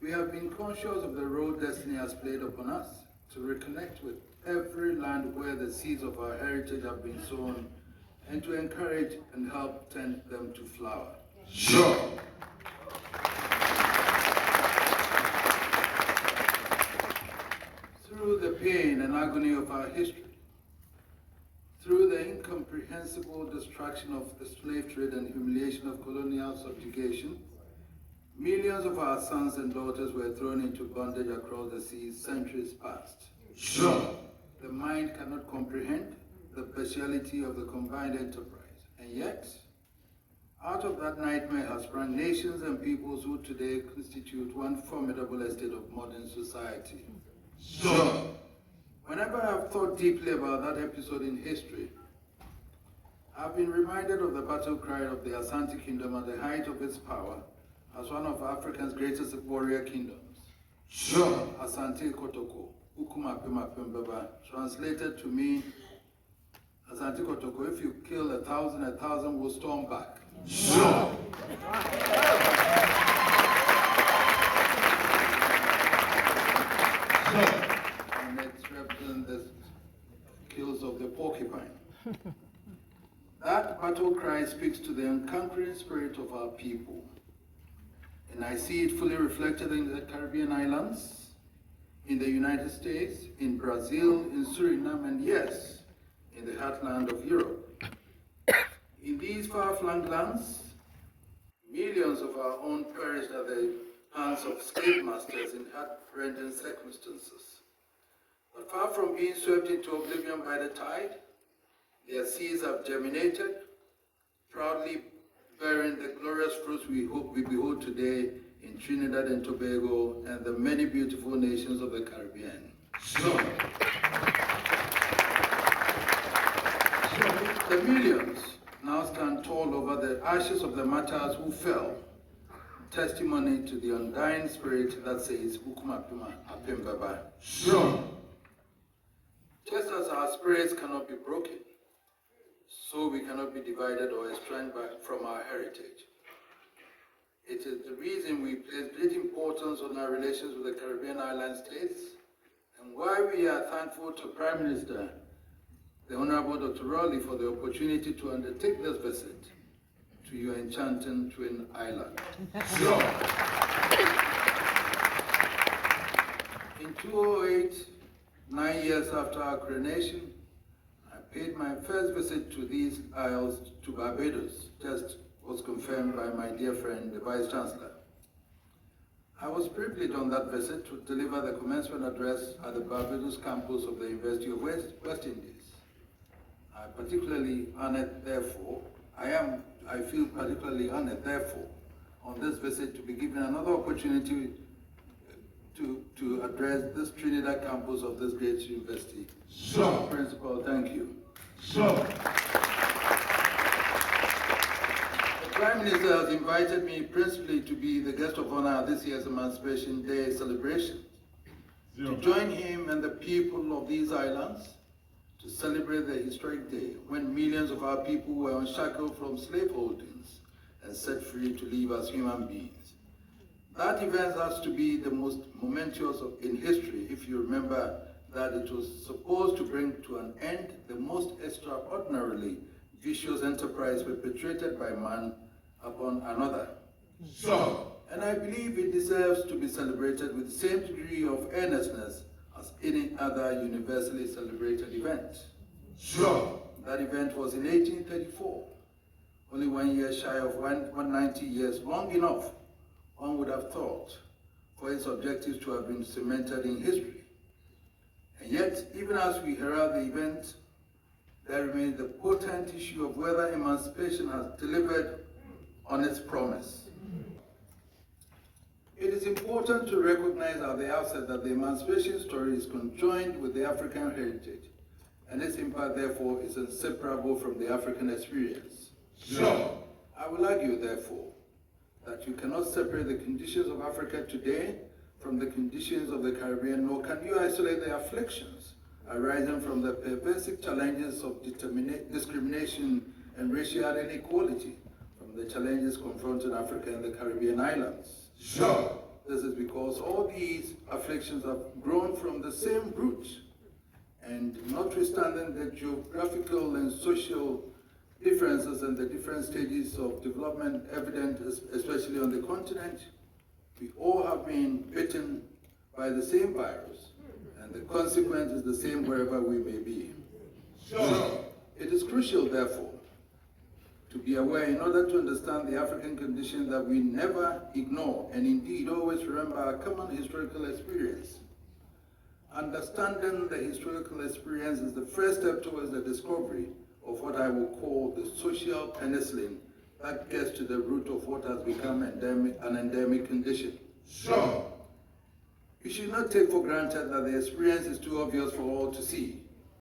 We have been conscious of the role destiny has played upon us to reconnect with every land where the seeds of our heritage have been sown and to encourage and help tend them to flower. Sure. Through the pain and agony of our history, through the incomprehensible destruction of the slave trade and humiliation of colonial subjugation, millions of our sons and daughters were thrown into bondage across the seas centuries past. Sure. The mind cannot comprehend the bestiality of the combined enterprise, and yet, out of that nightmare have sprung nations and peoples who today constitute one formidable estate of modern society. Sure. Whenever I've thought deeply about that episode in history, I've been reminded of the battle cry of the Asante Kingdom at the height of its power as one of Africa's greatest warrior kingdoms. Sure. Asante Kotoko, Ukumapemapembaba, translated to mean, Asante Kotoko, if you kill 1,000 will storm back. Sure. And it represents the kills of the porcupine. That battle cry speaks to the unconquering spirit of our people. And I see it fully reflected in the Caribbean islands, in the United States, in Brazil, in Suriname, and yes, in the heartland of Europe. In these far-flung lands, millions of our own perished at the hands of slave masters in heart-rending circumstances. But far from being swept into oblivion by the tide, their seeds have germinated, proudly bearing the glorious fruits we behold today in Trinidad and Tobago and the many beautiful nations of the Caribbean. Sure. The millions now stand tall over the ashes of the martyrs who fell, testimony to the undying spirit that says, Ukumapima Apembaba. Sure. Just as our spirits cannot be broken, so we cannot be divided or estranged from our heritage. It is the reason we place great importance on our relations with the Caribbean island states, and why we are thankful to Prime Minister, the Honorable Dr. Rowley, for the opportunity to undertake this visit to your enchanting twin island. Sure. In 2008, 9 years after our coronation, I paid my first visit to these isles, to Barbados, just was confirmed by my dear friend, the Vice Chancellor. I was privileged on that visit to deliver the commencement address at the Barbados campus of the University of West Indies. I particularly honored, therefore, I feel particularly honored, therefore, on this visit to be given another opportunity to address this Trinidad campus of this great university. Sure. Principal, thank you. Sure. The Prime Minister has invited me principally to be the guest of honor at this year's Emancipation Day celebration, to join him and the people of these islands to celebrate the historic day when millions of our people were unshackled from slave holdings and set free to live as human beings. That event has to be the most momentous in history if you remember that it was supposed to bring to an end the most extraordinarily vicious enterprise perpetrated by man upon another. Sure. And I believe it deserves to be celebrated with the same degree of earnestness as any other universally celebrated event. Sure. That event was in 1834, only 1 year shy of 190 years, long enough, one would have thought, for its objectives to have been cemented in history. And yet, even as we herald the event, there remains the potent issue of whether emancipation has delivered on its promise. It is important to recognize at the outset that the emancipation story is conjoined with the African heritage, and its impact, therefore, is inseparable from the African experience. Sure. I will argue, therefore, that you cannot separate the conditions of Africa today from the conditions of the Caribbean, nor can you isolate the afflictions arising from the pervasive challenges of discrimination and racial inequality from the challenges confronting Africa and the Caribbean islands. Sure. This is because all these afflictions have grown from the same root, and notwithstanding the geographical and social differences and the different stages of development evident, especially on the continent, we all have been bitten by the same virus, and the consequence is the same wherever we may be. Sure. It is crucial, therefore, to be aware in order to understand the African condition that we never ignore and indeed always remember our common historical experience. Understanding the historical experience is the first step towards the discovery of what I will call the social penicillin that gets to the root of what has become an endemic condition. Sure. You should not take for granted that the experience is too obvious for all to see.